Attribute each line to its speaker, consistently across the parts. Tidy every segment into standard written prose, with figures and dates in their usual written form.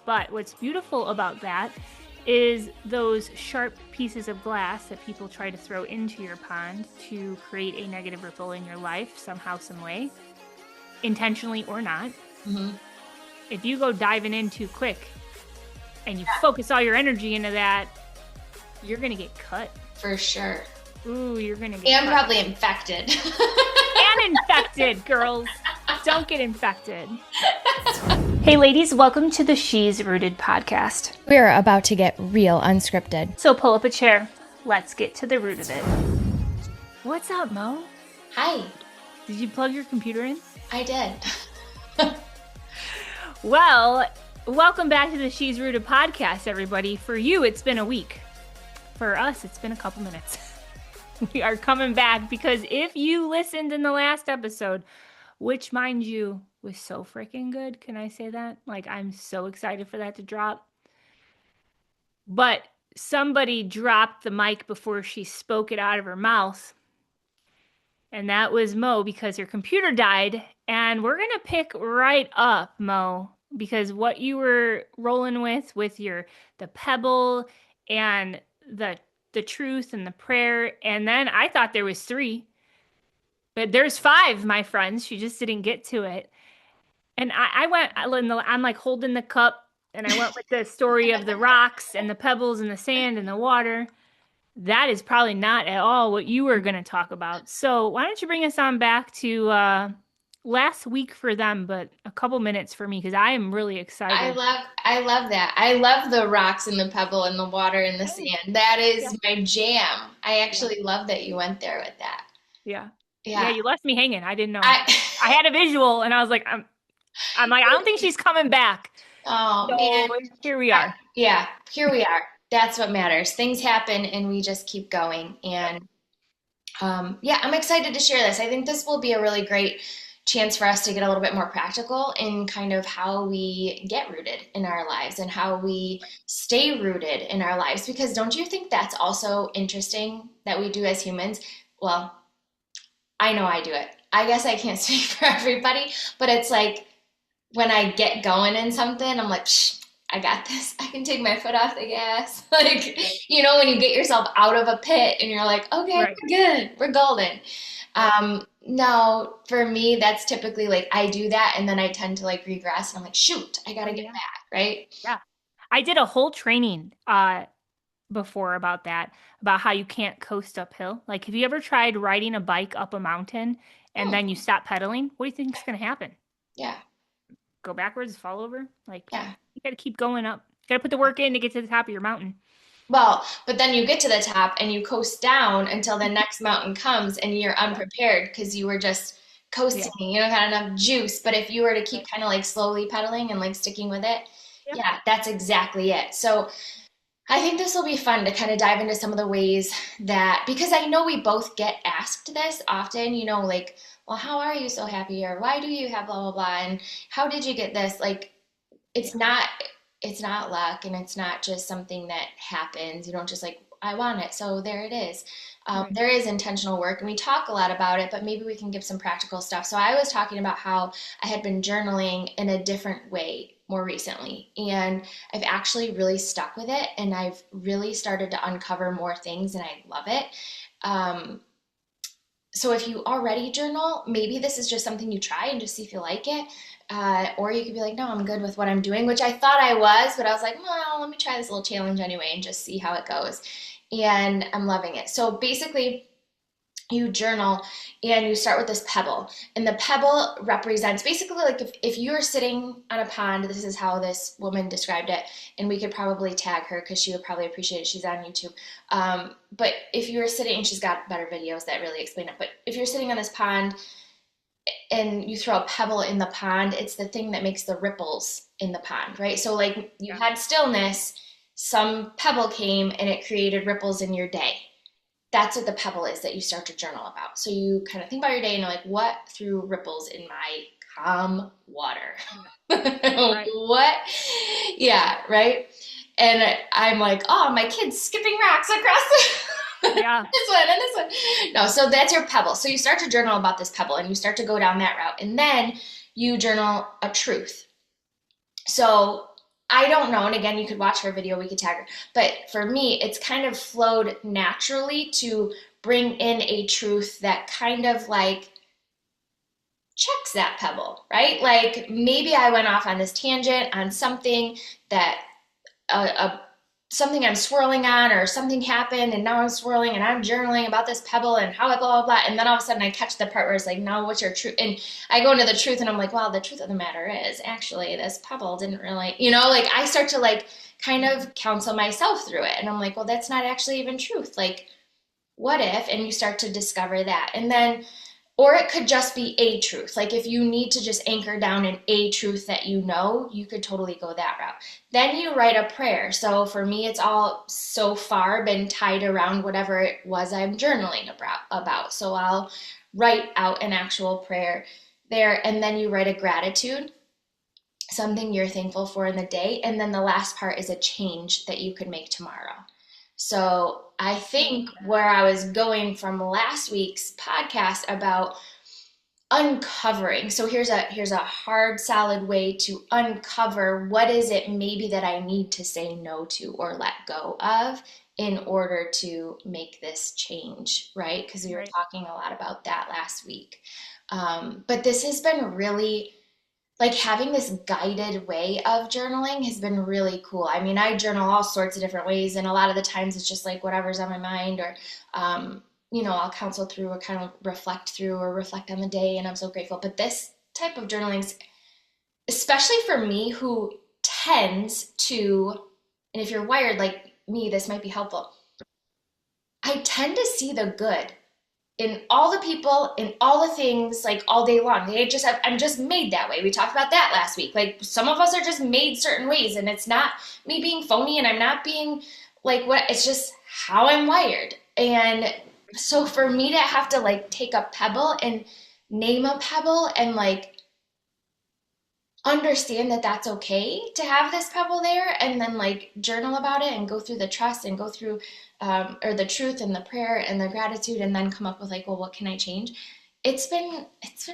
Speaker 1: But what's beautiful about that is those sharp pieces of glass that people try to throw into your pond to create a negative ripple in your life somehow, some way, intentionally or not. If you go diving in too quick and you focus all your energy into that, you're going to get cut.
Speaker 2: For sure.
Speaker 1: Ooh, you're going to get
Speaker 2: cut. Probably infected.
Speaker 1: And infected, girls. Don't get infected. Hey ladies, welcome to the She's Rooted podcast.
Speaker 3: We're about to get real unscripted.
Speaker 1: So pull up a chair. Let's get to the root of it. What's up, Mo?
Speaker 2: Hi.
Speaker 1: Did you plug your computer in?
Speaker 2: I did.
Speaker 1: Well, welcome back to the She's Rooted podcast, everybody. For you, it's been a week. For us, it's been a couple minutes. We are coming back because if you listened in the last episode, which, mind you, was so freaking good. Can I say that? Like, I'm so excited for that to drop. But somebody dropped the mic before she spoke it out of her mouth. And that was Mo, because her computer died. And we're going to pick right up, Mo, because what you were rolling with the pebble and the truth and the prayer. And then I thought there was 3. But there's 5, my friends. She just didn't get to it. And I'm like holding the cup, and I went with the story of the rocks and the pebbles and the sand and the water. That is probably not at all what you were going to talk about. So why don't you bring us on back to last week for them, but a couple minutes for me, because I am really excited.
Speaker 2: I love that. I love the rocks and the pebble and the water and the sand. That is my jam. I actually love that you went there with that.
Speaker 1: Yeah, you left me hanging. I didn't know. I had a visual, and I was like, I'm like, I don't think she's coming back.
Speaker 2: Oh,
Speaker 1: so,
Speaker 2: man.
Speaker 1: Here we are.
Speaker 2: Yeah, here we are. That's what matters. Things happen, and we just keep going. And I'm excited to share this. I think this will be a really great chance for us to get a little bit more practical in kind of how we get rooted in our lives and how we stay rooted in our lives. Because don't you think that's also interesting that we do as humans? Well, I know I do it. I guess I can't speak for everybody, but it's like when I get going in something, I'm like, I got this. I can take my foot off the gas. Like, when you get yourself out of a pit and you're like, okay, right. We're good. We're golden. No, for me, that's typically like I do that, and then I tend to like regress, and I'm like, shoot, I got to get back, right?
Speaker 1: Yeah. I did a whole training before about how you can't coast uphill. Like, have you ever tried riding a bike up a mountain and then you stop pedaling? What do you think is going to happen?
Speaker 2: Yeah.
Speaker 1: Go backwards, fall over? Like, you got to keep going up. You got to put the work in to get to the top of your mountain.
Speaker 2: Well, but then you get to the top and you coast down until the next mountain comes, and you're unprepared because you were just coasting. You don't got enough juice. But if you were to keep kind of like slowly pedaling and like sticking with it, that's exactly it. So I think this will be fun to kind of dive into some of the ways that, because I know we both get asked this often, like, well, how are you so happy? Or why do you have blah, blah, blah? And how did you get this? Like, it's not luck, and it's not just something that happens. You don't just like, I want it, so there it is. Right. There is intentional work, and we talk a lot about it, but maybe we can give some practical stuff. So I was talking about how I had been journaling in a different way more recently, and I've actually really stuck with it, and I've really started to uncover more things, and I love it. So if you already journal, maybe this is just something you try and just see if you like it. Or you could be like, no, I'm good with what I'm doing, which I thought I was, but I was like, well, let me try this little challenge anyway and just see how it goes. And I'm loving it. So basically, you journal and you start with this pebble, and the pebble represents basically like if you're sitting on a pond. This is how this woman described it, and we could probably tag her because she would probably appreciate it. She's on YouTube. But if you were sitting, and she's got better videos that really explain it, but if you're sitting on this pond and you throw a pebble in the pond, it's the thing that makes the ripples in the pond, right? So like you had stillness, some pebble came and it created ripples in your day. That's what the pebble is that you start to journal about. So you kind of think about your day and you're like, what threw ripples in my calm water? Right. What? Yeah, right? And I'm like, oh, my kid's skipping rocks across this one and this one. No, so that's your pebble. So you start to journal about this pebble, and you start to go down that route. And then you journal a truth. So I don't know. And again, you could watch her video, we could tag her. But for me, it's kind of flowed naturally to bring in a truth that kind of like checks that pebble, right? Like maybe I went off on this tangent on something that something I'm swirling on, or something happened and now I'm swirling and I'm journaling about this pebble and how it blah blah blah, and then all of a sudden I catch the part where it's like, no, what's your truth? And I go into the truth and I'm like, well, the truth of the matter is actually this pebble didn't really, like I start to like kind of counsel myself through it, and I'm like, well, that's not actually even truth. Like, what if? And you start to discover that. And then, or it could just be a truth. Like if you need to just anchor down in a truth that you could totally go that route. Then you write a prayer. So for me, it's all so far been tied around whatever it was I'm journaling about. So I'll write out an actual prayer there, and then you write a gratitude, something you're thankful for in the day. And then the last part is a change that you could make tomorrow. So I think where I was going from last week's podcast about uncovering. So here's a hard, solid way to uncover what is it maybe that I need to say no to or let go of in order to make this change, right? Because we were talking a lot about that last week. But this has been really like having this guided way of journaling has been really cool. I mean, I journal all sorts of different ways, and a lot of the times it's just like whatever's on my mind, or I'll counsel through or kind of reflect on the day, and I'm so grateful. But this type of journaling, especially for me who tends to, and if you're wired like me, this might be helpful. I tend to see the good in all the people, in all the things, like all day long. I'm just made that way. We talked about that last week. Like some of us are just made certain ways, and it's not me being phony, and I'm not being like what, it's just how I'm wired. And so for me to have to like take a pebble and name a pebble and like understand that that's okay to have this pebble there, and then like journal about it and go through the trust and go through or the truth and the prayer and the gratitude, and then come up with like, well, what can I change? It's been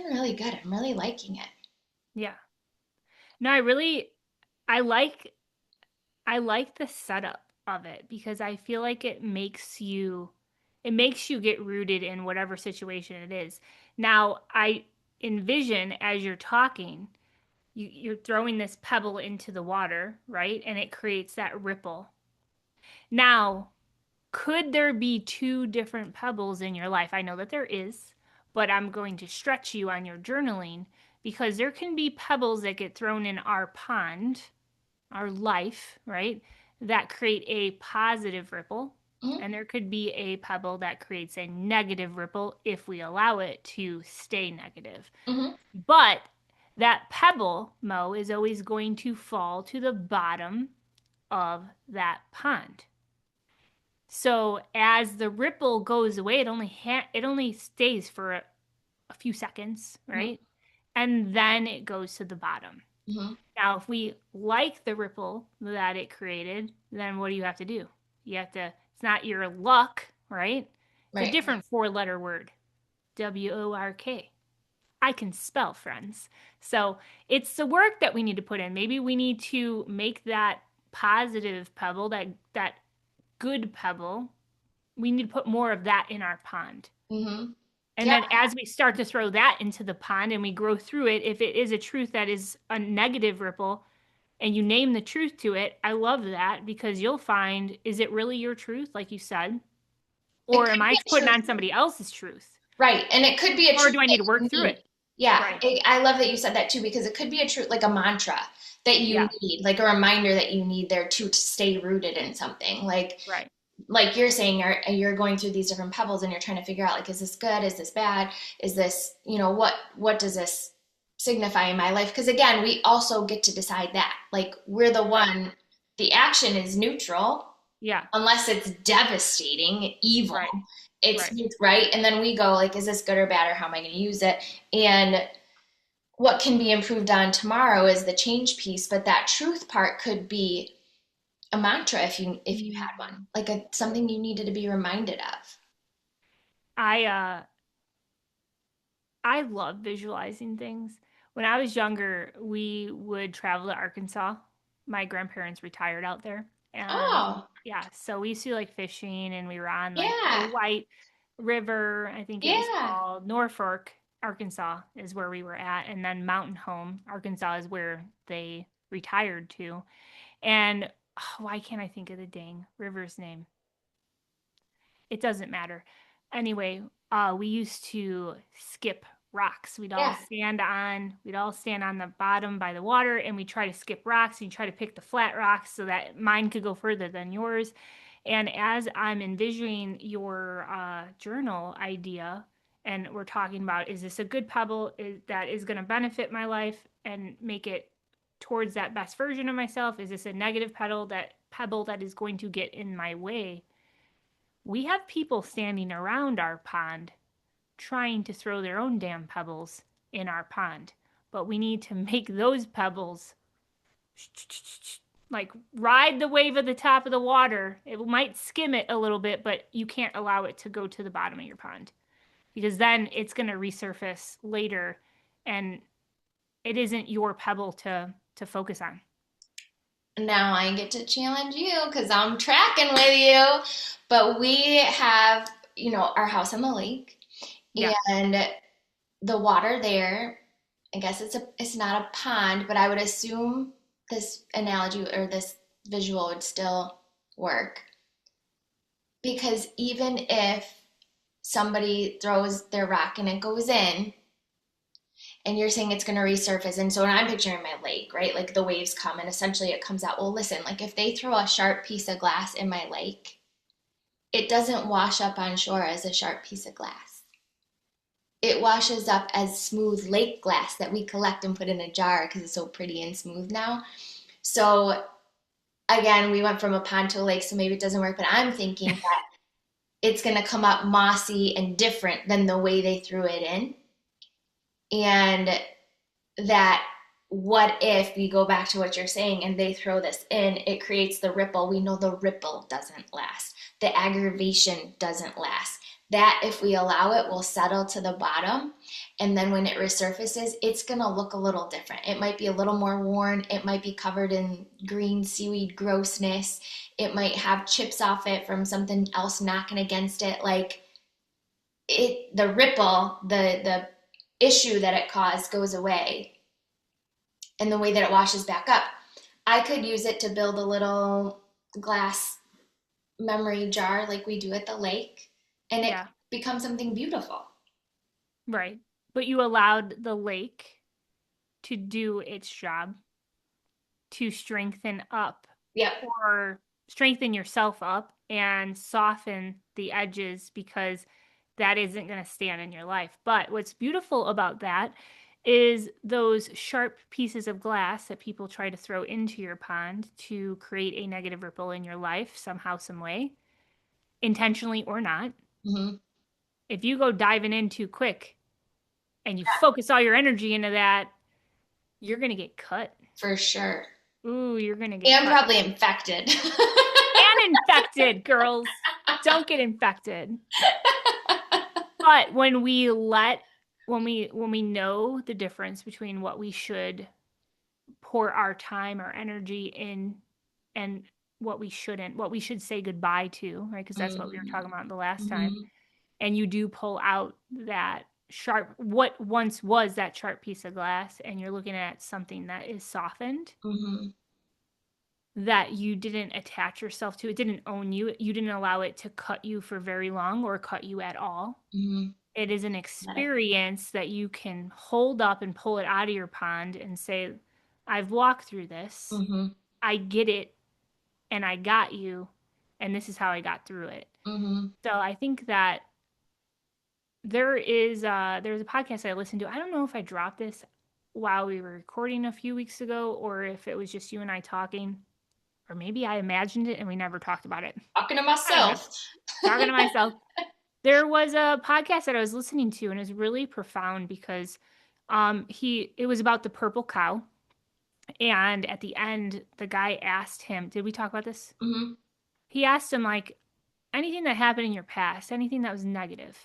Speaker 2: really good. I'm really liking it.
Speaker 1: Yeah. No, I like the setup of it, because I feel like it makes you get rooted in whatever situation it is. Now, I envision as you're talking, you're throwing this pebble into the water, right? And it creates that ripple. Now, could there be two different pebbles in your life? I know that there is, but I'm going to stretch you on your journaling, because there can be pebbles that get thrown in our pond, our life, right? That create a positive ripple.
Speaker 2: Mm-hmm.
Speaker 1: And there could be a pebble that creates a negative ripple if we allow it to stay negative.
Speaker 2: Mm-hmm.
Speaker 1: But that pebble, Mo, is always going to fall to the bottom of that pond. So as the ripple goes away, it only stays for a few seconds, right? Mm-hmm. And then it goes to the bottom.
Speaker 2: Mm-hmm.
Speaker 1: Now, if we like the ripple that it created, then what do you have to do? It's not your luck, right? It's a different 4-letter word, WORK. I can spell, friends. So it's the work that we need to put in. Maybe we need to make that positive pebble, that good pebble, we need to put more of that in our pond.
Speaker 2: Mm-hmm.
Speaker 1: And then as we start to throw that into the pond and we grow through it, if it is a truth that is a negative ripple and you name the truth to it, I love that, because you'll find, is it really your truth, like you said? Or am I putting on somebody else's truth?
Speaker 2: Right. And it could be a truth.
Speaker 1: Or do I need to work through it?
Speaker 2: Yeah.
Speaker 1: Right.
Speaker 2: I love that you said that too, because it could be a truth, like a mantra that you need, like a reminder that you need there to stay rooted in something. Like,
Speaker 1: right.
Speaker 2: Like you're saying, you're going through these different pebbles and you're trying to figure out, like, is this good? Is this bad? Is this, what does this signify in my life? Because again, we also get to decide that. Like, we're the one, the action is neutral.
Speaker 1: Yeah.
Speaker 2: Unless it's devastating, evil.
Speaker 1: Right.
Speaker 2: It's right. And then we go, like, is this good or bad, or how am I going to use it? And what can be improved on tomorrow is the change piece, but that truth part could be a mantra if you had one, like something you needed to be reminded of.
Speaker 1: I love visualizing things. When I was younger, we would travel to Arkansas my grandparents retired out there. And
Speaker 2: Oh,
Speaker 1: yeah, so we used to like fishing, and we were on like the
Speaker 2: yeah.
Speaker 1: White River, I think it was
Speaker 2: Yeah.
Speaker 1: called. Norfolk, Arkansas is where we were at. And then Mountain Home, Arkansas is where they retired to. And why can't I think of the dang river's name? It doesn't matter. Anyway, we used to skip rocks.
Speaker 2: Yeah.
Speaker 1: We'd all stand on the bottom by the water, and we try to skip rocks, and you try to pick the flat rocks so that mine could go further than yours. And as I'm envisioning your journal idea, and we're talking about, is this a good pebble that is going to benefit my life and make it towards that best version of myself? Is this a negative pebble that is going to get in my way? We have people standing around our pond trying to throw their own damn pebbles in our pond. But we need to make those pebbles like ride the wave of the top of the water. It might skim it a little bit, but you can't allow it to go to the bottom of your pond because then it's going to resurface later and it isn't your pebble to focus on.
Speaker 2: Now I get to challenge you because I'm tracking with you. But we have, our house on the lake,
Speaker 1: Yeah.
Speaker 2: and the water there, I guess it's not a pond, but I would assume this analogy or this visual would still work. Because even if somebody throws their rock and it goes in, and you're saying it's going to resurface, and so when I'm picturing my lake, right, like the waves come and essentially it comes out. Well, listen, like if they throw a sharp piece of glass in my lake, it doesn't wash up on shore as a sharp piece of glass. It washes up as smooth lake glass that we collect and put in a jar because it's so pretty and smooth now. So again, we went from a pond to a lake, so maybe it doesn't work, but I'm thinking that it's going to come up mossy and different than the way they threw it in. And that what if we go back to what you're saying and they throw this in, it creates the ripple. We know the ripple doesn't last. The aggravation doesn't last. That if we allow it will settle to the bottom, and then when it resurfaces, it's going to look a little different. It might be a little more worn. It might be covered in green seaweed grossness. It might have chips off it from something else knocking against it. Like the ripple, the issue that it caused goes away, and the way that it washes back up. I could use it to build a little glass memory jar like we do at the lake, and it becomes something beautiful.
Speaker 1: Right. But you allowed the lake to do its job to strengthen up.
Speaker 2: Yep.
Speaker 1: Or strengthen yourself up and soften the edges because that isn't going to stand in your life. But what's beautiful about that is those sharp pieces of glass that people try to throw into your pond to create a negative ripple in your life somehow, some way, intentionally or not.
Speaker 2: Mm-hmm.
Speaker 1: If you go diving in too quick and you focus all your energy into that, you're going to get cut.
Speaker 2: For sure.
Speaker 1: Ooh, you're going to get
Speaker 2: cut. And probably infected.
Speaker 1: And infected, girls. Don't get infected. But when we know the difference between what we should pour our time or energy in and what we shouldn't, what we should say goodbye to, right? Because that's what we were talking about the last time. And you do pull out that sharp, what once was that sharp piece of glass, and you're looking at something that is softened, that you didn't attach yourself to. It didn't own you. You didn't allow it to cut you for very long or cut you at all. It is an experience that you can hold up and pull it out of your pond and say, I've walked through this. I get it. And I got you. And this is how I got through it. So I think that there's a podcast I listened to. I don't know if I dropped this while we were recording a few weeks ago or if it was just you and I talking. Or maybe I imagined it and we never talked about it.
Speaker 2: Talking to myself.
Speaker 1: There was a podcast that I was listening to, and it was really profound because it was about the purple cow. And at the end, the guy asked him, did we talk about this? He asked him, like, anything that happened in your past, anything that was negative.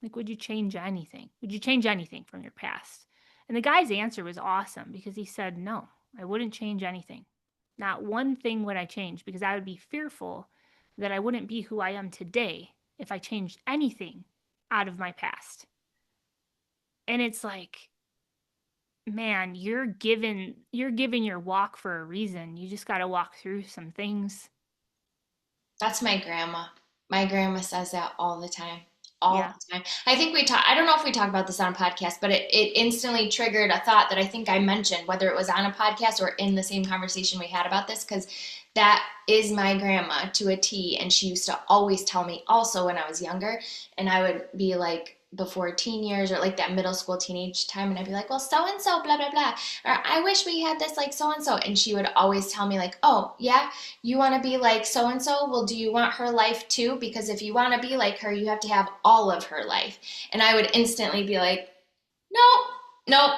Speaker 1: Like, would you change anything? Would you change anything from your past? And the guy's answer was awesome because he said, no, I wouldn't change anything. Not one thing would I change, because I would be fearful that I wouldn't be who I am today if I changed anything out of my past. And it's like, man, you're given your walk for a reason. You just got to walk through some things.
Speaker 2: That's my grandma. My grandma says that all the time. All
Speaker 1: Yeah.
Speaker 2: the time. I think I don't know if we talked about this on a podcast, but it instantly triggered a thought that I think I mentioned, whether it was on a podcast or in the same conversation we had about this, because that is my grandma to a T. And she used to always tell me also when I was younger, and I would be like, before teen years or like that middle school teenage time, and I'd be like, well, so and so blah blah blah, or I wish we had this like so and so, and she would always tell me like, oh yeah, you want to be like so and so, well, do you want her life too? Because if you want to be like her, you have to have all of her life. And I would instantly be like, nope,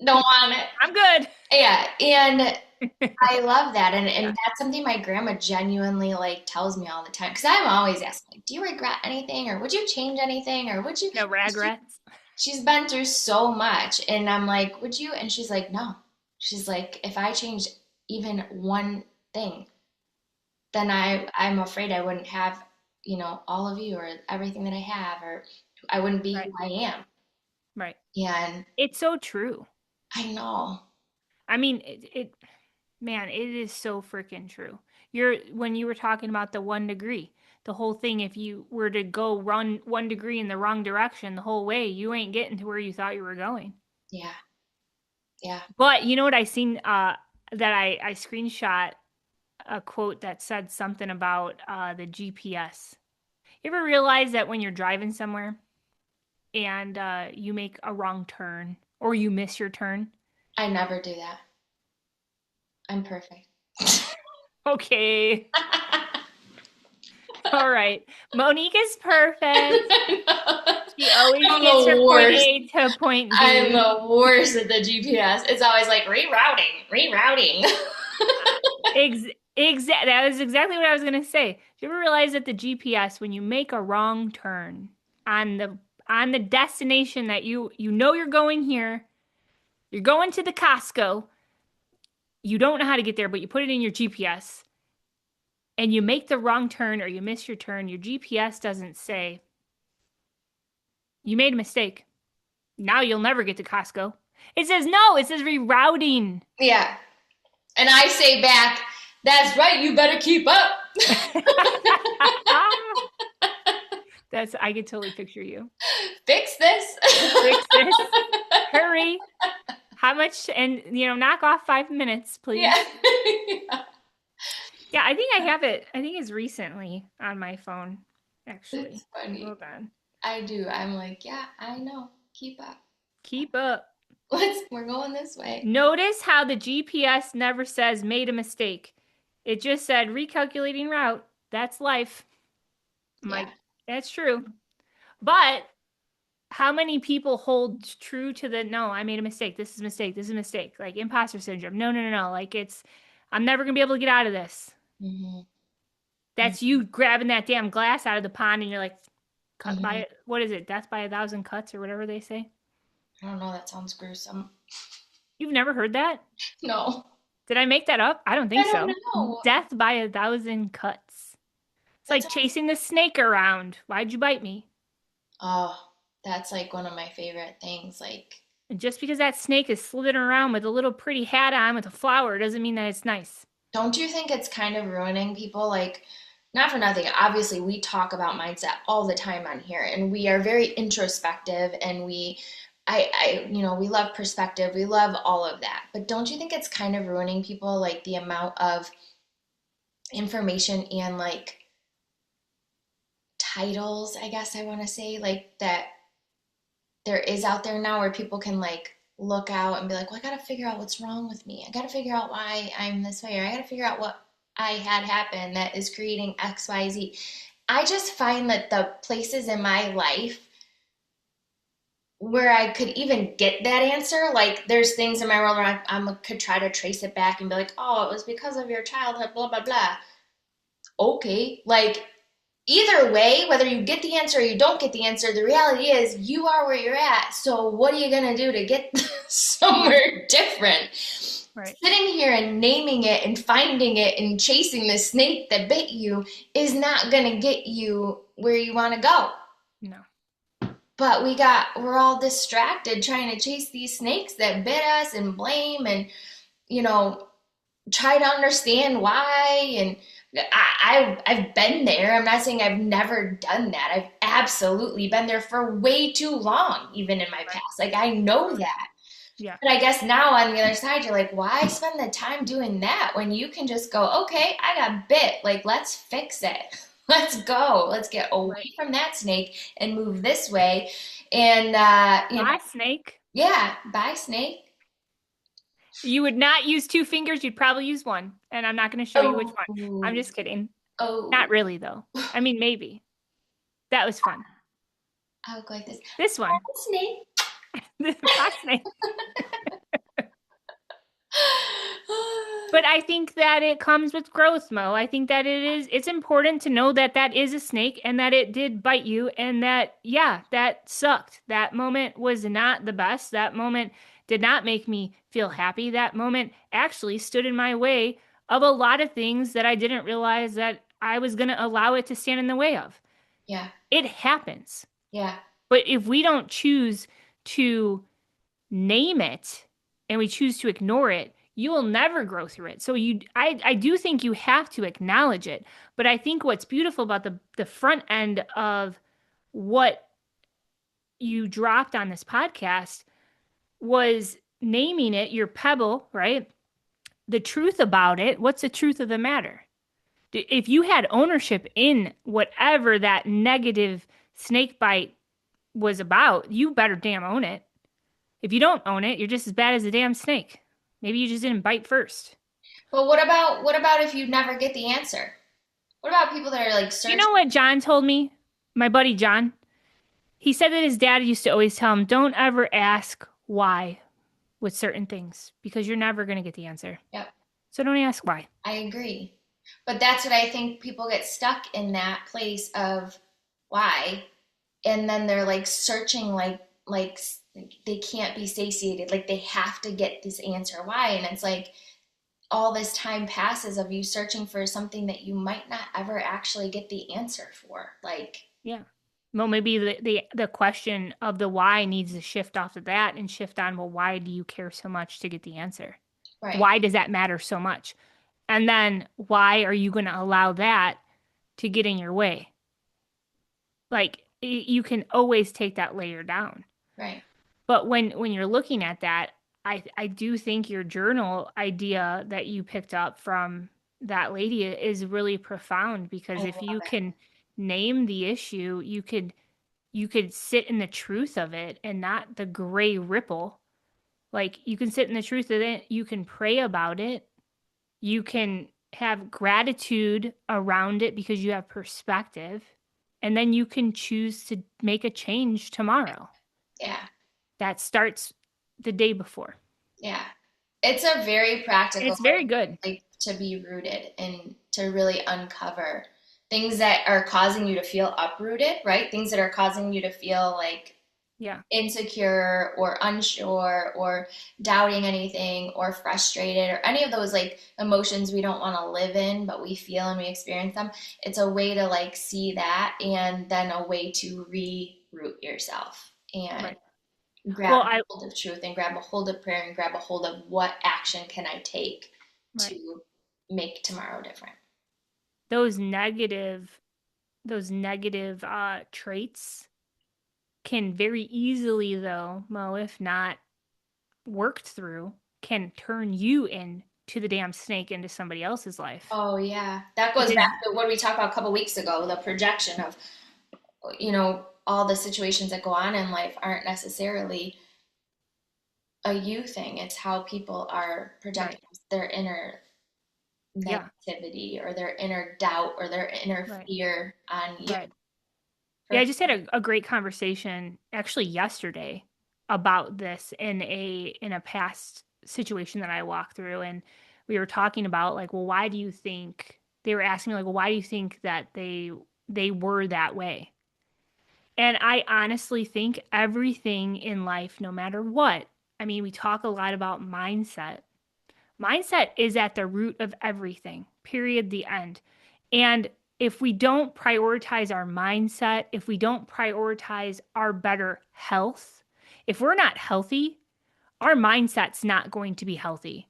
Speaker 2: don't want it,
Speaker 1: I'm good.
Speaker 2: yeah. And I love that. And that's something my grandma genuinely like tells me all the time. Because I'm always asking, like, do you regret anything? Or would you change anything? Or would you?
Speaker 1: No regrets.
Speaker 2: She's been through so much. And I'm like, would you? And she's like, no. She's like, if I changed even one thing, then I'm afraid I wouldn't have, all of you or everything that I have, or I wouldn't be who I am.
Speaker 1: Right.
Speaker 2: And
Speaker 1: it's so true.
Speaker 2: I know.
Speaker 1: I mean, man, it is so freaking true. When you were talking about the 1 degree, the whole thing, if you were to go run 1 degree in the wrong direction the whole way, you ain't getting to where you thought you were going.
Speaker 2: Yeah. Yeah.
Speaker 1: But you know what I seen, that I screenshot a quote that said something about the GPS. You ever realize that when you're driving somewhere and you make a wrong turn or you miss your turn?
Speaker 2: I never do that. I'm perfect.
Speaker 1: Okay. All right. Monique is perfect. She always gets her point A to point B.
Speaker 2: I'm the worst at the GPS. It's always like rerouting.
Speaker 1: That was exactly what I was going to say. Do you ever realize that the GPS, when you make a wrong turn on the destination that you know you're going here, you're going to the Costco, you don't know how to get there, but you put it in your GPS, and you make the wrong turn or you miss your turn, your GPS doesn't say, you made a mistake. Now you'll never get to Costco. It says no, it says rerouting.
Speaker 2: Yeah. And I say back, that's right, you better keep up.
Speaker 1: I could totally picture you.
Speaker 2: Fix this.
Speaker 1: Hurry. How much? And, knock off 5 minutes, please.
Speaker 2: Yeah.
Speaker 1: Yeah, I think I have it. I think it's recently on my phone, actually.
Speaker 2: It's funny.
Speaker 1: Hold on.
Speaker 2: I do. I'm like, yeah, I know. Keep up.
Speaker 1: Keep up.
Speaker 2: We're going this way.
Speaker 1: Notice how the GPS never says made a mistake. It just said recalculating route. That's life. I'm like, that's true. But how many people hold true to no, I made a mistake. This is a mistake. This is a mistake. Like imposter syndrome. No. Like I'm never going to be able to get out of this.
Speaker 2: Mm-hmm.
Speaker 1: That's you grabbing that damn glass out of the pond and you're like, cut by it. What is it? Death by 1,000 cuts or whatever they say.
Speaker 2: I don't know. That sounds gruesome.
Speaker 1: You've never heard that?
Speaker 2: No.
Speaker 1: Did I make that up? I don't think so.
Speaker 2: I don't know.
Speaker 1: Death by 1,000 cuts. It's like chasing the snake around. Why'd you bite me?
Speaker 2: Oh, that's like one of my favorite things. Like,
Speaker 1: and just because that snake is slithering around with a little pretty hat on with a flower doesn't mean that it's nice.
Speaker 2: Don't you think it's kind of ruining people? Like, not for nothing. Obviously, we talk about mindset all the time on here, and we are very introspective, and we love perspective. We love all of that. But don't you think it's kind of ruining people, like the amount of information and like titles, I guess I want to say, like that there is out there now where people can like look out and be like, well, I got to figure out what's wrong with me. I got to figure out why I'm this way, or I got to figure out what I had happen that is creating X, Y, Z. I just find that the places in my life where I could even get that answer, like there's things in my world where I could try to trace it back and be like, oh, it was because of your childhood, blah, blah, blah. Okay, like either way, whether you get the answer or you don't get the answer, the reality is you are where you're at. So what are you going to do to get somewhere different?
Speaker 1: Right.
Speaker 2: Sitting here and naming it and finding it and chasing the snake that bit you is not going to get you where you want to go.
Speaker 1: No.
Speaker 2: But we're all distracted trying to chase these snakes that bit us and blame and, you know, try to understand why. And I've been there. I'm not saying I've never done that. I've absolutely been there for way too long, even in my past. Like, I know that.
Speaker 1: Yeah.
Speaker 2: But I guess now on the other side, you're like, why spend the time doing that when you can just go, okay, I got bit. Like, let's fix it. Let's go. Let's get away from that snake and move this way. And, you know,
Speaker 1: Bye, snake.
Speaker 2: yeah, bye, snake.
Speaker 1: You would not use 2 fingers. You'd probably use one. And I'm not going to show you which one. I'm just kidding.
Speaker 2: Oh.
Speaker 1: Not really, though. I mean, maybe. That was fun.
Speaker 2: I'll go like this.
Speaker 1: This one.
Speaker 2: Bye, snake.
Speaker 1: Bye, snake. But I think that it comes with growth, Mo. I think that it's important to know that that is a snake and that it did bite you and that, yeah, that sucked. That moment was not the best. That moment did not make me feel happy. That moment actually stood in my way of a lot of things that I didn't realize that I was going to allow it to stand in the way of.
Speaker 2: Yeah.
Speaker 1: It happens.
Speaker 2: Yeah.
Speaker 1: But if we don't choose to name it and we choose to ignore it, you will never grow through it. So I do think you have to acknowledge it. But I think what's beautiful about the front end of what you dropped on this podcast was naming it your pebble, right? The truth about it. What's the truth of the matter? If you had ownership in whatever that negative snake bite was about, you better damn own it. If you don't own it, you're just as bad as a damn snake. Maybe you just didn't bite first.
Speaker 2: But what about if you never get the answer? What about people that are like searching?
Speaker 1: You know what John told me? My buddy John. He said that his dad used to always tell him, don't ever ask why with certain things because you're never going to get the answer.
Speaker 2: Yep.
Speaker 1: So don't ask why.
Speaker 2: I agree. But that's what I think, people get stuck in that place of why. And then they're like searching like they can't be satiated. Like they have to get this answer. Why? And it's like all this time passes of you searching for something that you might not ever actually get the answer for. Like,
Speaker 1: yeah. Well, maybe the question of the why needs to shift off of that and shift on, well, why do you care so much to get the answer?
Speaker 2: right.
Speaker 1: Why does that matter so much? And then why are you going to allow that to get in your way? Like you can always take that layer down.
Speaker 2: Right.
Speaker 1: But when you're looking at that, I do think your journal idea that you picked up from that lady is really profound because if you can name the issue, you could sit in the truth of it and not the gray ripple. Like you can sit in the truth of it, you can pray about it, you can have gratitude around it because you have perspective, and then you can choose to make a change tomorrow.
Speaker 2: Yeah.
Speaker 1: That starts the day before.
Speaker 2: Yeah. It's a very practical.
Speaker 1: It's very good.
Speaker 2: Like to be rooted and to really uncover things that are causing you to feel uprooted, right? Things that are causing you to feel like insecure or unsure or doubting anything or frustrated or any of those like emotions we don't want to live in, but we feel and we experience them. It's a way to like see that and then a way to reroot yourself and grab a hold of truth and grab a hold of prayer and grab a hold of what action can I take to make tomorrow different.
Speaker 1: Those negative traits can very easily, though, Mo, if not worked through, can turn you into the damn snake into somebody else's life.
Speaker 2: Oh, yeah. That goes back to what we talked about a couple weeks ago, the projection of, you know, all the situations that go on in life aren't necessarily a you thing. It's how people are projecting their inner negativity or their inner doubt or their inner fear on you.
Speaker 1: Right. Yeah, I just had a great conversation actually yesterday about this in a past situation that I walked through, and we were talking about like, well, why do you think they were asking me like, well, why do you think that they were that way? And I honestly think everything in life, no matter what, I mean, we talk a lot about mindset, Mindset is at the root of everything, period, the end. And if we don't prioritize our mindset, if we don't prioritize our better health, if we're not healthy, our mindset's not going to be healthy,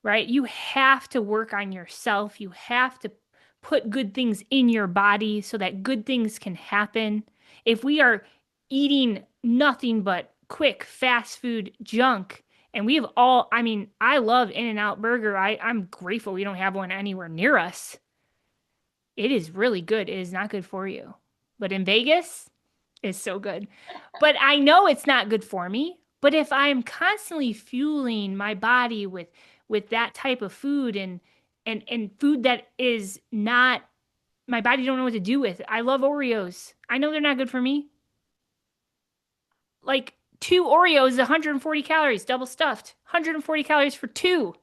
Speaker 1: right? You have to work on yourself. You have to put good things in your body so that good things can happen. If we are eating nothing but quick, fast food junk, and we've all, I mean, I love In-N-Out Burger. I'm grateful we don't have one anywhere near us. It is really good. It is not good for you. But in Vegas, it's so good. But I know it's not good for me. But if I'm constantly fueling my body with that type of food and food that is not my body don't know what to do with. I love Oreos. I know they're not good for me. Like two Oreos is 140 calories, double stuffed. 140 calories for two.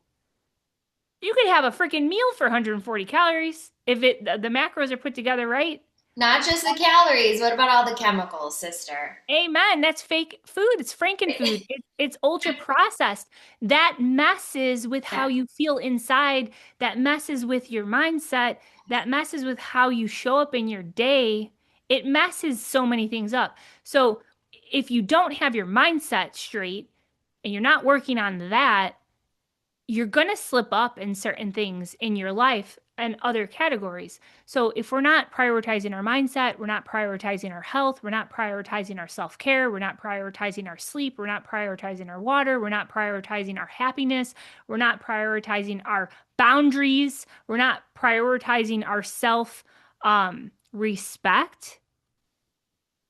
Speaker 1: You could have a freaking meal for 140 calories if the macros are put together right.
Speaker 2: Not just the calories. What about all the chemicals, sister?
Speaker 1: Amen. That's fake food. It's Frankenfood. It's ultra processed. That messes with how you feel inside. That messes with your mindset. That messes with how you show up in your day. It messes so many things up. So if you don't have your mindset straight and you're not working on that, you're going to slip up in certain things in your life and other categories. So if we're not prioritizing our mindset, we're not prioritizing our health, we're not prioritizing our self-care, we're not prioritizing our sleep, we're not prioritizing our water, we're not prioritizing our happiness, we're not prioritizing our boundaries, we're not prioritizing our self respect,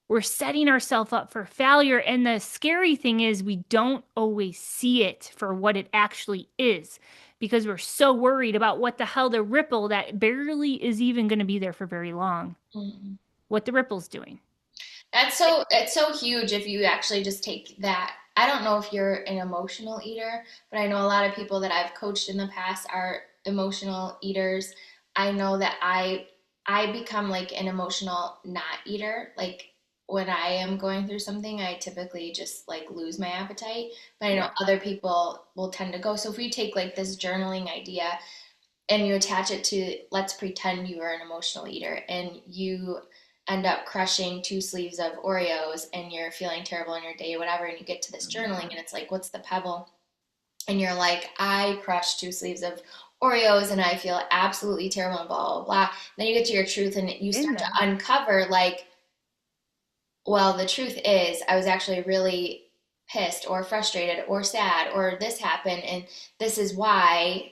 Speaker 1: we're setting ourselves up for failure. And the scary thing is we don't always see it for what it actually is because we're so worried about what the hell the ripple that barely is even going to be there for very long, what the ripple's doing.
Speaker 2: It's so huge if you actually just take that. I don't know if you're an emotional eater, but I know a lot of people that I've coached in the past are emotional eaters. I know that I become like an emotional not eater. Like when I am going through something, I typically just like lose my appetite. But I know other people will tend to go. So if we take like this journaling idea and you attach it to, let's pretend you are an emotional eater and you end up crushing two sleeves of Oreos and you're feeling terrible in your day, whatever, and you get to this journaling and it's like, what's the pebble? And you're like, I crushed two sleeves of Oreos and I feel absolutely terrible and blah, blah, blah. Then you get to your truth and you start to uncover like, well, the truth is I was actually really pissed or frustrated or sad or this happened and this is why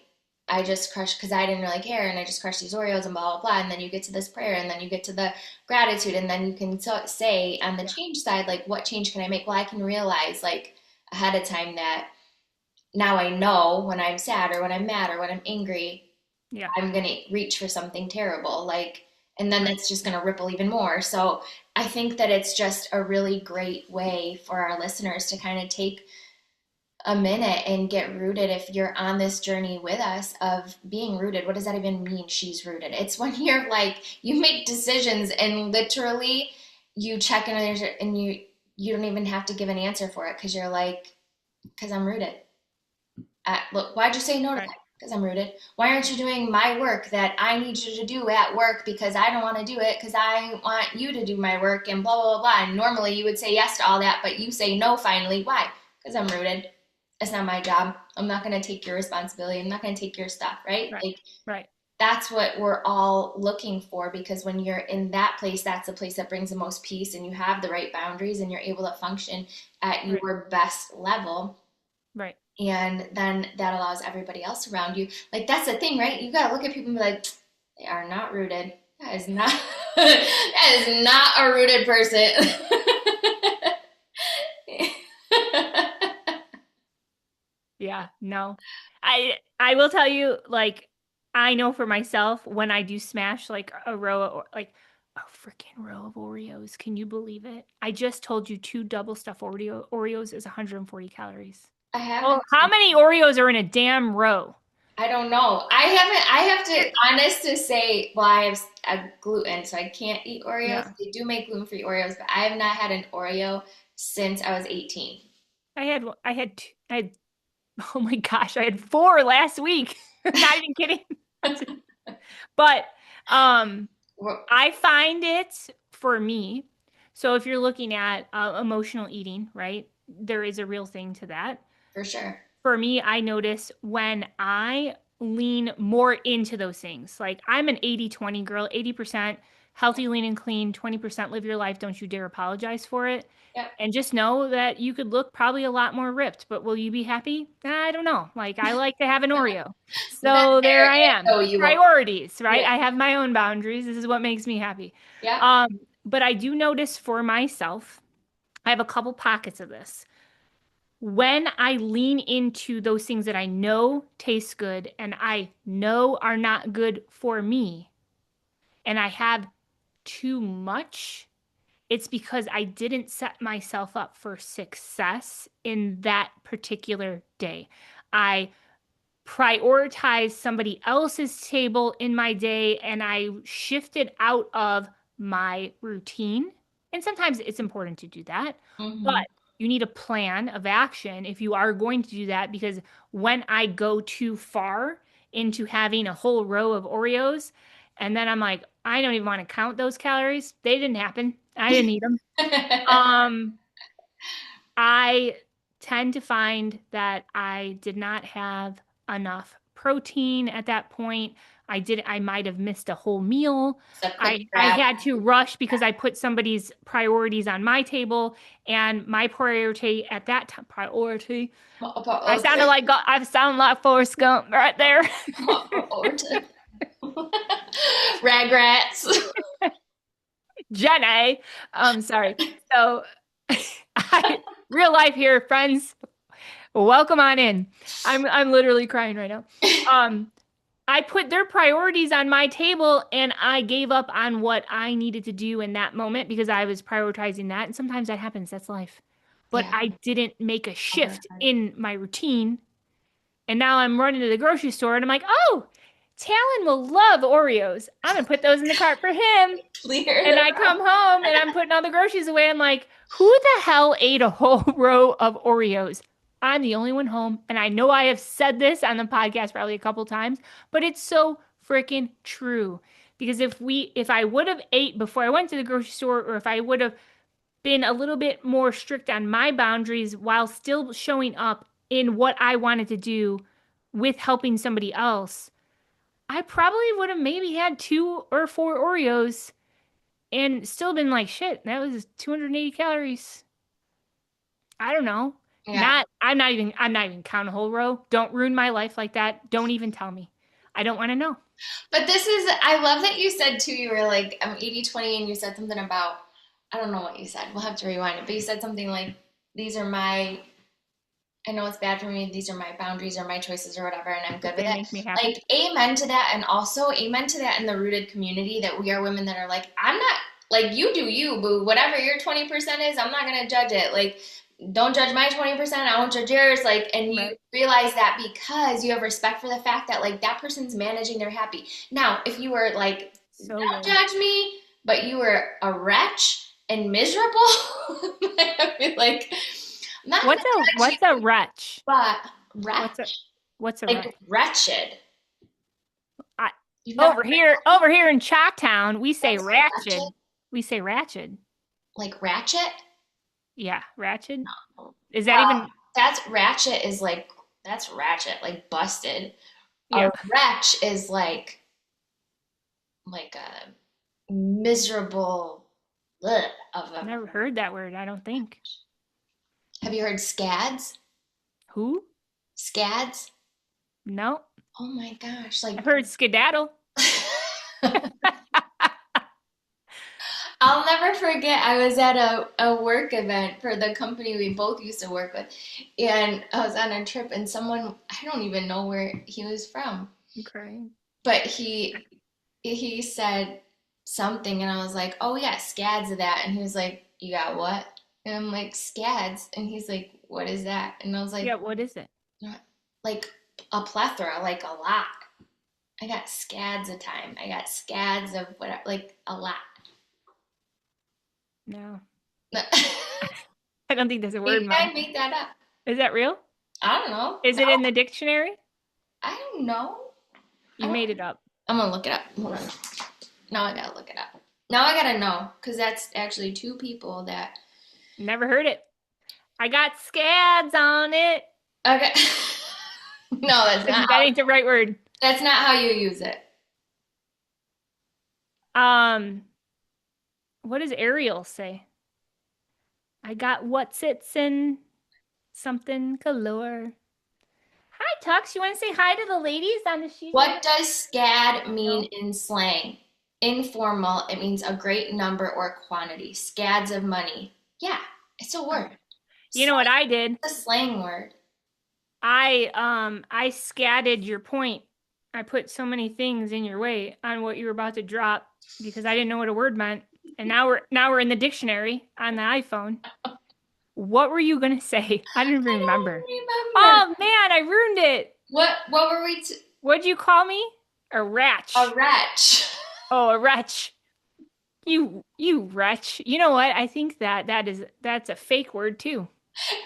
Speaker 2: I just crushed because I didn't really care and I just crushed these Oreos and blah, blah, blah. And then you get to this prayer and then you get to the gratitude and then you can say on the change side, like, what change can I make? Well, I can realize like ahead of time that now I know when I'm sad or when I'm mad or when I'm angry, I'm going to reach for something terrible. Like, and then that's just going to ripple even more. So I think that it's just a really great way for our listeners to kind of take a minute and get rooted. If you're on this journey with us of being rooted, what does that even mean? She's rooted. It's when you're like, you make decisions and literally you check in and you don't even have to give an answer for it because you're like, because I'm rooted. Look, why'd you say no to that? Because I'm rooted. Why aren't you doing my work that I need you to do at work because I don't want to do it because I want you to do my work and blah, blah, blah, blah. And normally you would say yes to all that, but you say no finally. Why? Because I'm rooted. It's not my job. I'm not going to take your responsibility. I'm not going to take your stuff, right? Like, that's what we're all looking for because when you're in that place, that's the place that brings the most peace and you have the right boundaries and you're able to function at your best level.
Speaker 1: Right.
Speaker 2: And then that allows everybody else around you. Like, that's the thing, right? You got to look at people and be like, they are not rooted. That is not, that is not a rooted person.
Speaker 1: Yeah, no. I will tell you, like, I know for myself when I do smash like a freaking row of Oreos. Can you believe it? I just told you two double stuffed Oreos is 140 calories.
Speaker 2: I haven't.
Speaker 1: Well, how many Oreos are in a damn row?
Speaker 2: I don't know. I have to, honest to say, well, I have gluten, so I can't eat Oreos. Yeah. They do make gluten-free Oreos, but I have not had an Oreo since I was 18.
Speaker 1: I had Oh my gosh, I had 4 last week. Not even kidding. But I find it for me. So if you're looking at emotional eating, right? There is a real thing to that.
Speaker 2: For sure.
Speaker 1: For me, I notice when I lean more into those things. Like I'm an 80-20 girl, 80% healthy, lean, and clean, 20% live your life. Don't you dare apologize for it.
Speaker 2: Yep.
Speaker 1: And just know that you could look probably a lot more ripped, but will you be happy? I don't know. Like I like to have an Oreo. So there I am.
Speaker 2: No, you won't.
Speaker 1: Priorities, right?
Speaker 2: Yeah.
Speaker 1: I have my own boundaries. This is what makes me happy.
Speaker 2: Yeah.
Speaker 1: But I do notice for myself, I have a couple pockets of this. When I lean into those things that I know taste good and I know are not good for me, and I have too much, it's because I didn't set myself up for success in that particular day. I prioritized somebody else's table in my day and I shifted out of my routine. And sometimes it's important to do that, but you need a plan of action if you are going to do that, because when I go too far into having a whole row of Oreos, and then I'm like, I don't even want to count those calories. They didn't happen. I didn't eat them. I tend to find that I did not have enough protein at that point. I might have missed a whole meal. I had to rush because I put somebody's priorities on my table, and my priority at that time, I sound like Forrest Gump right there.
Speaker 2: Ragrats.
Speaker 1: Jenny. Sorry. So real life here, friends. Welcome on in. I'm literally crying right now. I put their priorities on my table and I gave up on what I needed to do in that moment because I was prioritizing that. And sometimes that happens. That's life. But I didn't make a shift in my routine. And now I'm running to the grocery store and I'm like, oh, Talon will love Oreos. I'm going to put those in the cart for him. And I come home and I'm putting all the groceries away. I'm like, who the hell ate a whole row of Oreos? I'm the only one home. And I know I have said this on the podcast probably a couple times, but it's so freaking true. Because if I would have ate before I went to the grocery store, or if I would have been a little bit more strict on my boundaries while still showing up in what I wanted to do with helping somebody else, I probably would have maybe had 2 or 4 Oreos and still been like, shit, that was 280 calories. I don't know. Yeah. I'm not even counting a whole row. Don't ruin my life like that. Don't even tell me. I don't want to know.
Speaker 2: But I love that you said too, you were like, I'm 80-20, and you said something about, I don't know what you said. We'll have to rewind it. But you said something like, I know it's bad for me. These are my boundaries or my choices or whatever, and I'm good with it.
Speaker 1: Make me happy.
Speaker 2: Like, amen to that. And also amen to that in the rooted community, that we are women that are like, I'm not, like, you do you, boo. Whatever your 20% is, I'm not going to judge it. Like, don't judge my 20%. I won't judge yours. Like, and you realize that because you have respect for the fact that, like, that person's managing their happy. Now, if you were like, don't judge me, but you were a wretch and miserable, I'd be like,
Speaker 1: what's a wretch?
Speaker 2: But wretch.
Speaker 1: What's a
Speaker 2: like
Speaker 1: wretch?
Speaker 2: Wretched.
Speaker 1: Over here in Chattown, we say ratchet. We say ratchet.
Speaker 2: Like ratchet?
Speaker 1: Yeah, ratchet.
Speaker 2: No.
Speaker 1: Is that even?
Speaker 2: That's ratchet. That's ratchet, like busted.
Speaker 1: Yeah.
Speaker 2: A wretch is like a miserable.
Speaker 1: I've never heard that word. I don't think.
Speaker 2: Have you heard scads?
Speaker 1: Who?
Speaker 2: Scads?
Speaker 1: No.
Speaker 2: Oh my gosh! Like,
Speaker 1: I've heard skedaddle.
Speaker 2: I'll never forget, I was at a work event for the company we both used to work with, and I was on a trip, and someone, I don't even know where he was from.
Speaker 1: Okay.
Speaker 2: But he said something, and I was like, oh yeah, scads of that. And he was like, you got what? And I'm like, scads. And he's like, what is that? And I was like,
Speaker 1: yeah, what is it?
Speaker 2: Like a plethora, like a lot. I got scads of time. I got scads of whatever, like a lot.
Speaker 1: No. I don't think there's a word.
Speaker 2: I made that up.
Speaker 1: Is that real?
Speaker 2: I don't know.
Speaker 1: Is it in the dictionary?
Speaker 2: I don't know.
Speaker 1: You made it up.
Speaker 2: I'm gonna look it up. Hold on. Now I gotta look it up. Now I gotta know, because that's actually two people that.
Speaker 1: Never heard it. I got scads on it.
Speaker 2: Okay. No, that's not.
Speaker 1: That ain't the right word.
Speaker 2: That's not how you use it.
Speaker 1: What does Ariel say? I got what's it's in something galore. Hi, Tux. You want to say hi to the ladies on the sheet?
Speaker 2: What does scad mean in slang? Informal, it means a great number or quantity. Scads of money. Yeah, it's a word.
Speaker 1: You know what I did?
Speaker 2: It's a slang word.
Speaker 1: I scadded your point. I put so many things in your way on what you were about to drop because I didn't know what a word meant. And now we're in the dictionary on the iPhone. What were you gonna say? I didn't even remember. Oh man, I ruined it.
Speaker 2: What were we?
Speaker 1: What'd you call me? A wretch.
Speaker 2: A wretch.
Speaker 1: Oh, a wretch. You wretch. You know what? I think that's a fake word too.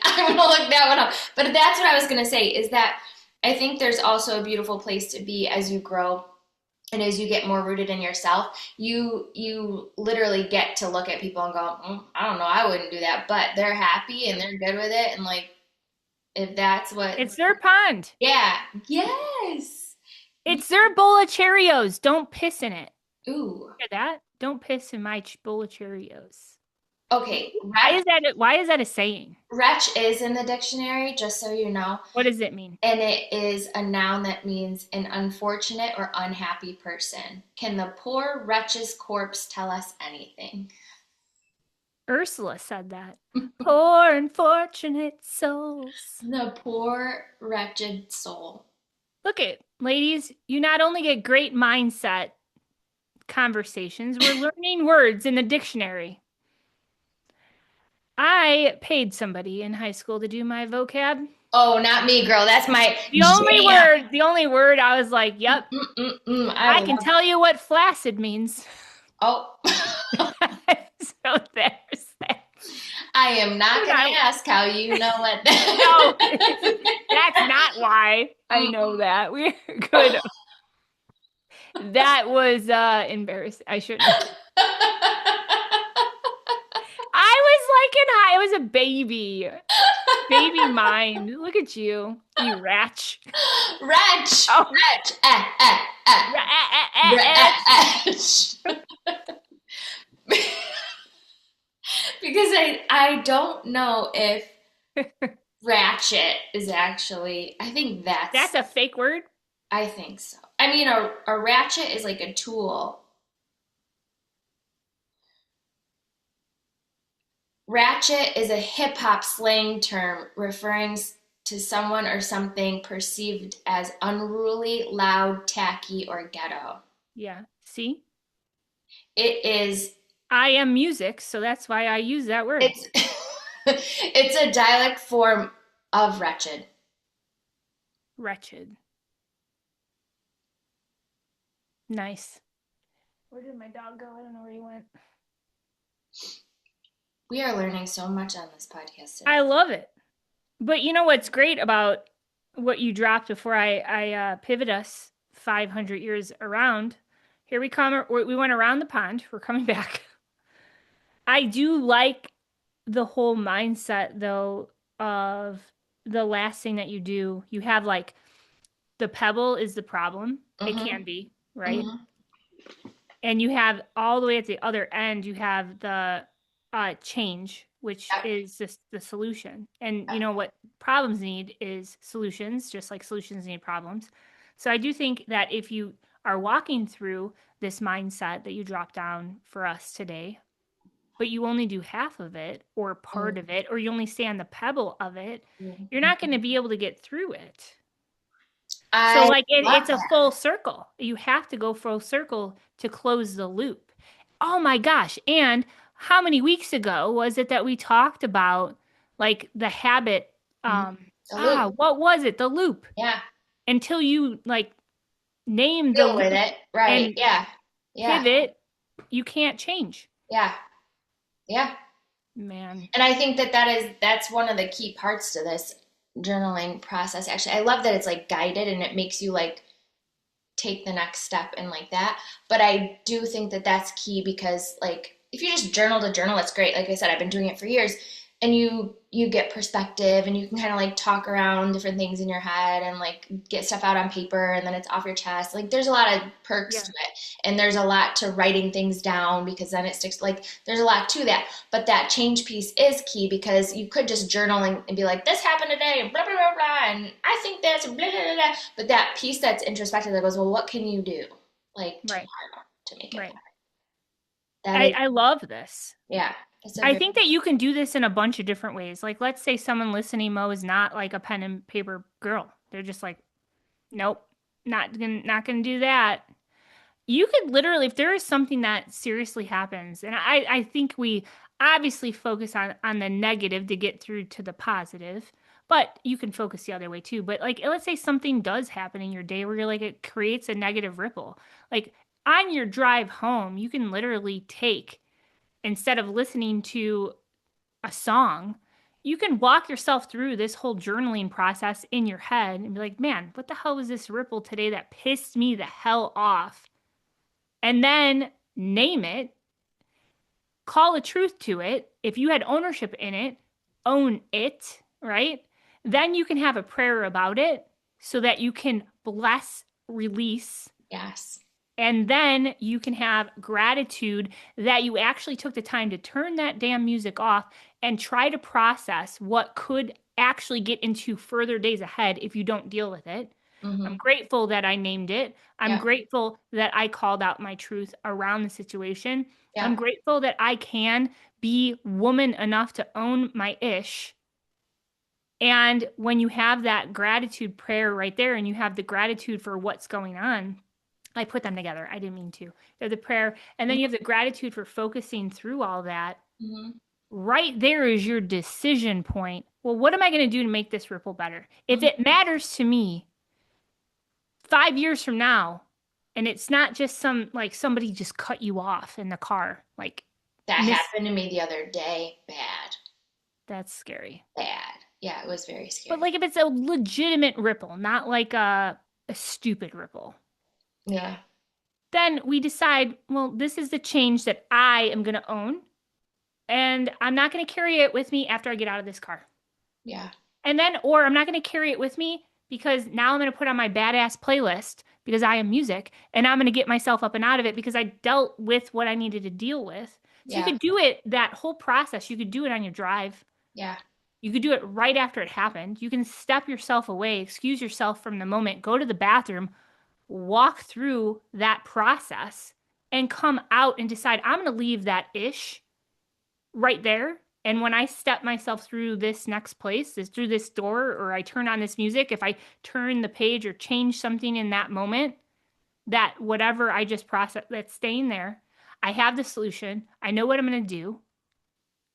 Speaker 2: I'm gonna look that one up. But that's what I was gonna say, is that I think there's also a beautiful place to be as you grow and as you get more rooted in yourself. You literally get to look at people and go, I don't know, I wouldn't do that, but they're happy and they're good with it, and like, if that's what
Speaker 1: It's their pond.
Speaker 2: Yeah. Yes.
Speaker 1: It's their bowl of Cheerios. Don't piss in it.
Speaker 2: Ooh.
Speaker 1: Hear that? Don't piss in my bowl of Cheerios.
Speaker 2: Okay.
Speaker 1: Why is that a saying?
Speaker 2: Wretch is in the dictionary, just so you know.
Speaker 1: What does it mean?
Speaker 2: And it is a noun that means an unfortunate or unhappy person. Can the poor wretch's corpse tell us anything?
Speaker 1: Ursula said that. Poor unfortunate souls.
Speaker 2: The poor wretched soul.
Speaker 1: Look it, ladies, you not only get great mindset conversations, we're learning words in the dictionary. I paid somebody in high school to do my vocab.
Speaker 2: Oh, not me, girl. That's my
Speaker 1: The only word I was like, yep. I can tell you what flaccid means.
Speaker 2: Oh.
Speaker 1: So there's that.
Speaker 2: I am not going to ask how you know what that.
Speaker 1: No, that's not why I know that. We're good. That was embarrassing. I shouldn't. I was a baby mind. Look at you, you wretch.
Speaker 2: Wretch.
Speaker 1: Oh.
Speaker 2: Wretch. Because I don't know if ratchet is actually, I think that's
Speaker 1: a fake word.
Speaker 2: I think so. I mean, a ratchet is like a tool. Ratchet is a hip-hop slang term referring to someone or something perceived as unruly, loud, tacky, or ghetto.
Speaker 1: Yeah. See?
Speaker 2: It is...
Speaker 1: I am music, so that's why I use that word.
Speaker 2: It's a dialect form of wretched.
Speaker 1: Wretched. Nice. Where did my dog go? I don't know where he went.
Speaker 2: We are learning so much on this podcast today.
Speaker 1: I love it. But you know what's great about what you dropped before I pivot us 500 years around? Here we come. We went around the pond. We're coming back. I do like the whole mindset, though, of the last thing that you do. You have like the pebble is the problem.
Speaker 2: Mm-hmm.
Speaker 1: It can be, right?
Speaker 2: Mm-hmm.
Speaker 1: And you have all the way at the other end, you have the change, which is the solution. And you know what problems need is solutions, just like solutions need problems. So I do think that if you are walking through this mindset that you dropped down for us today, but you only do half of it or part of it, or you only stay on the pebble of it, you're not going to be able to get through it. So like it's a full circle. You have to go full circle to close the loop. Oh my gosh. And how many weeks ago was it that we talked about like the habit? What was it? The loop.
Speaker 2: Yeah.
Speaker 1: Until you like name
Speaker 2: deal
Speaker 1: the
Speaker 2: with it. Right. Yeah.
Speaker 1: Pivot, you can't change.
Speaker 2: Yeah. Yeah.
Speaker 1: Man.
Speaker 2: And I think that's one of the key parts to this. journaling process. Actually, I love that it's like guided and it makes you like take the next step and like that. But I do think that that's key because like if you just journal to journal, that's great. Like I said, I've been doing it for years, and you get perspective and you can kind of like talk around different things in your head and like get stuff out on paper and then it's off your chest. Like there's a lot of perks
Speaker 1: Yeah.
Speaker 2: to it. And there's a lot to writing things down because then it sticks. Like there's a lot to that. But that change piece is key because you could just journal and be like, this happened today, blah, blah, blah, blah, and I think that's blah, blah, blah, blah. But that piece that's introspective that goes, well, what can you do like
Speaker 1: Right.
Speaker 2: tomorrow to make it better?
Speaker 1: Right.
Speaker 2: That is,
Speaker 1: I love this.
Speaker 2: yeah, it's a
Speaker 1: I
Speaker 2: very,
Speaker 1: think that you can do this in a bunch of different ways. Like, let's say someone listening, Mo, is not like a pen and paper girl. They're just like, nope, not gonna do that. You could literally, if there is something that seriously happens, and I think we obviously focus on the negative to get through to the positive, but you can focus the other way too. But like, let's say something does happen in your day where you're like, it creates a negative ripple. Like on your drive home, you can literally take, instead of listening to a song, you can walk yourself through this whole journaling process in your head and be like, man, what the hell was this ripple today that pissed me the hell off? And then name it, call a truth to it. If you had ownership in it, own it, right? Then you can have a prayer about it so that you can bless, release,
Speaker 2: yes.
Speaker 1: and then you can have gratitude that you actually took the time to turn that damn music off and try to process what could actually get into further days ahead if you don't deal with it. I'm
Speaker 2: Mm-hmm.
Speaker 1: grateful that I named it. I'm
Speaker 2: Yeah.
Speaker 1: grateful that I called out my truth around the situation. I'm
Speaker 2: Yeah.
Speaker 1: grateful that I can be woman enough to own my ish. And when you have that gratitude prayer right there and you have the gratitude for what's going on, I put them together. I didn't mean to. They're the prayer. And then you have the gratitude for focusing through all that.
Speaker 2: Mm-hmm.
Speaker 1: Right there is your decision point. Well, what am I going to do to make this ripple better? If
Speaker 2: Mm-hmm.
Speaker 1: it matters to me, 5 years from now, and it's not just some like somebody just cut you off in the car, like
Speaker 2: That
Speaker 1: miss,
Speaker 2: happened to me the other day. Bad.
Speaker 1: that's scary.
Speaker 2: Bad. Yeah, it was very
Speaker 1: But
Speaker 2: scary.
Speaker 1: like if it's a legitimate ripple, not like a stupid ripple,
Speaker 2: Yeah.
Speaker 1: then we decide, well, this is the change that I am going to own, and I'm not going to carry it with me after I get out of this car.
Speaker 2: Yeah.
Speaker 1: And then, or I'm not going to carry it with me because now I'm going to put on my badass playlist because I am music and I'm going to get myself up and out of it because I dealt with what I needed to deal with. So you
Speaker 2: Yeah.
Speaker 1: could do it, that whole process. You could do it on your drive.
Speaker 2: Yeah.
Speaker 1: You could do it right after it happened. You can step yourself away, excuse yourself from the moment, go to the bathroom, walk through that process, and come out and decide, I'm going to leave that ish right there. And when I step myself through this next place, is through this door, or I turn on this music, if I turn the page or change something in that moment, that whatever I just processed that's staying there, I have the solution. I know what I'm going to do.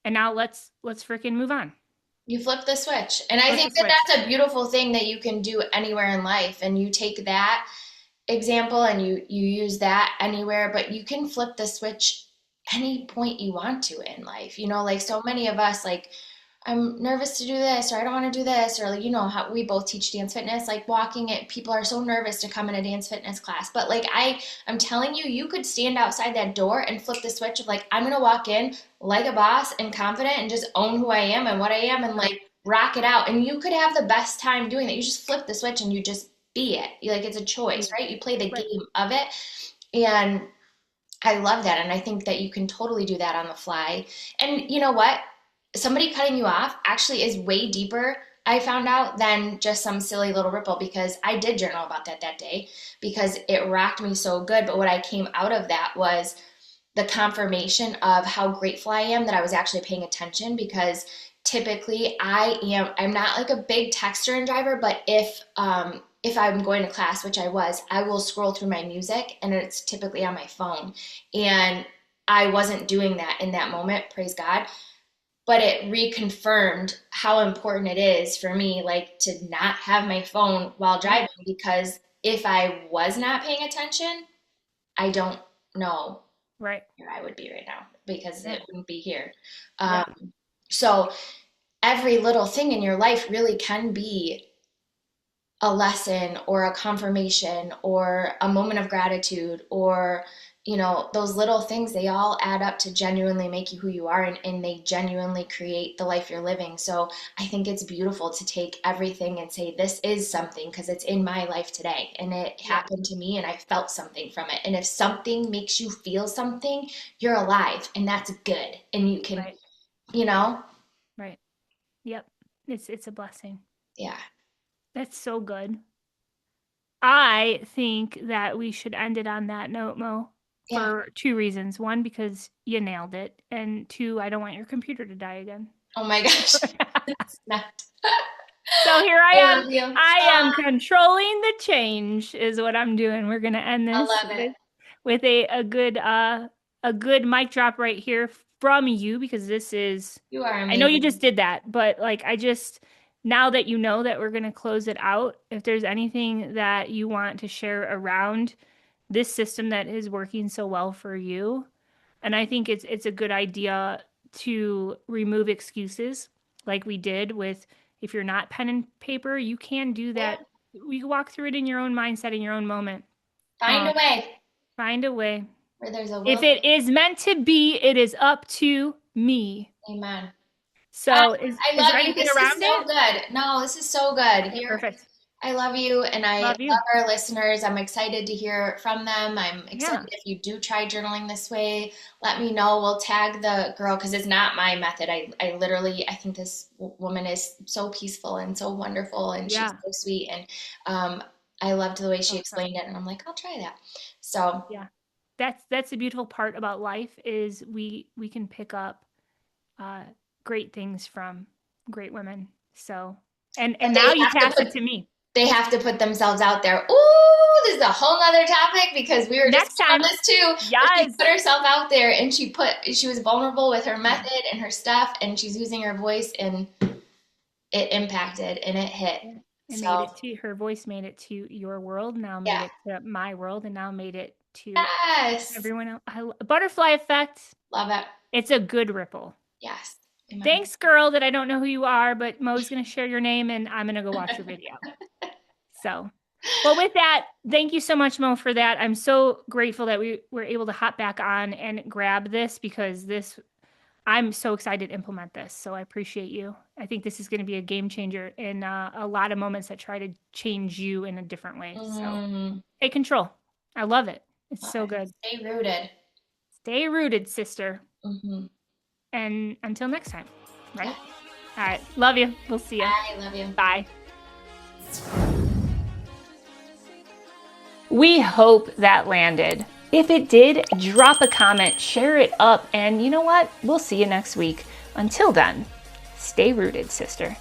Speaker 1: And now let's freaking move on.
Speaker 2: You flip the switch. And I
Speaker 1: Flip the
Speaker 2: think that
Speaker 1: switch.
Speaker 2: that's a beautiful thing that you can do anywhere in life. And you take that example and you use that anywhere, but you can flip the switch any point you want to in life. You know, like so many of us, like, I'm nervous to do this, or I don't want to do this, or like, you know, how we both teach dance fitness, like walking it, people are so nervous to come in a dance fitness class. But like I'm telling you, you could stand outside that door and flip the switch of like, I'm gonna walk in like a boss and confident and just own who I am and what I am and like rock it out. And you could have the best time doing that. You just flip the switch and you just be it. Like it's a choice, right? You play the
Speaker 1: Right.
Speaker 2: game of it. And I love that. And I think that you can totally do that on the fly. And you know what? Somebody cutting you off actually is way deeper, I found out, than just some silly little ripple, because I did journal about that day because it rocked me so good. But what I came out of that was the confirmation of how grateful I am that I was actually paying attention, because typically I'm not like a big texter and driver, but if I'm going to class, which I was, I will scroll through my music and it's typically on my phone. And I wasn't doing that in that moment, praise God. But it reconfirmed how important it is for me, like, to not have my phone while
Speaker 1: Right.
Speaker 2: driving, because if I was not paying attention, I don't know
Speaker 1: Right.
Speaker 2: where I would be right now, because
Speaker 1: Yeah.
Speaker 2: it wouldn't be here.
Speaker 1: Yeah.
Speaker 2: So every little thing in your life really can be a lesson or a confirmation or a moment of gratitude, or those little things, they all add up to genuinely make you who you are, and they genuinely create the life you're living. So I think it's beautiful to take everything and say, this is something because it's in my life today and it happened to me and I felt something from it. And if something makes you feel something, you're alive, and that's good. And you can,
Speaker 1: Right. Right. Yep. It's a blessing.
Speaker 2: Yeah.
Speaker 1: That's so good. I think that we should end it on that note, Mo, for 2 reasons. 1, because you nailed it. And 2, I don't want your computer to die again.
Speaker 2: Oh my gosh. It's not.
Speaker 1: So here I am.
Speaker 2: love you.
Speaker 1: I am controlling the change is what I'm doing. We're going to end this
Speaker 2: I love it.
Speaker 1: with a good mic drop right here from you, because this is,
Speaker 2: You are amazing.
Speaker 1: I know you just did that, but like, now that you know that we're going to close it out, if there's anything that you want to share around this system that is working so well for you. And I think it's a good idea to remove excuses like we did with, if you're not pen and paper, you can do that. You can walk through it in your own mindset, in your own moment.
Speaker 2: Find a way.
Speaker 1: Find a way.
Speaker 2: Where there's a will.
Speaker 1: If it is meant to be, it is up to me.
Speaker 2: Amen.
Speaker 1: So
Speaker 2: I
Speaker 1: is
Speaker 2: love
Speaker 1: there
Speaker 2: you.
Speaker 1: anything
Speaker 2: This
Speaker 1: around
Speaker 2: is so
Speaker 1: it?
Speaker 2: good. No, this is so good.
Speaker 1: Okay, perfect.
Speaker 2: I love you, and I
Speaker 1: Love you.
Speaker 2: love our listeners. I'm excited to hear from them. I'm excited
Speaker 1: Yeah.
Speaker 2: if you do try journaling this way, let me know. We'll tag the girl, because it's not my method. I literally, I think this woman is so peaceful and so wonderful, and she's so sweet. And I loved the way she explained it, and I'm like, I'll try that. So
Speaker 1: yeah, that's the beautiful part about life, is we can pick up great things from great women. So and now you pass it to me.
Speaker 2: They have to put themselves out there. Ooh, this is a whole nother topic, because we were
Speaker 1: Next
Speaker 2: just on
Speaker 1: time.
Speaker 2: this too.
Speaker 1: Yes.
Speaker 2: She put herself out there, and she was vulnerable with her method and her stuff, and she's using her voice, and it impacted and it hit.
Speaker 1: Made it to her voice, made it to your world, now made it to my world, and now made it to everyone else. Butterfly effect.
Speaker 2: Love it.
Speaker 1: It's a good ripple.
Speaker 2: Yes. Amen.
Speaker 1: Thanks, girl, that I don't know who you are, but Mo's going to share your name, and I'm going to go watch your video. So, well, with that, thank you so much, Mo, for that. I'm so grateful that we were able to hop back on and grab this, because I'm so excited to implement this. So I appreciate you. I think this is going to be a game changer in a lot of moments that try to change you in a different way. So take control. I love it. It's so good.
Speaker 2: Stay rooted.
Speaker 1: Stay rooted, sister.
Speaker 2: Mm-hmm.
Speaker 1: And until next time, right? Yeah. All right. Love you. We'll see you.
Speaker 2: I love you.
Speaker 1: Bye. We hope that landed. If it did, drop a comment, share it up, and you know what? We'll see you next week. Until then, stay rooted, sister.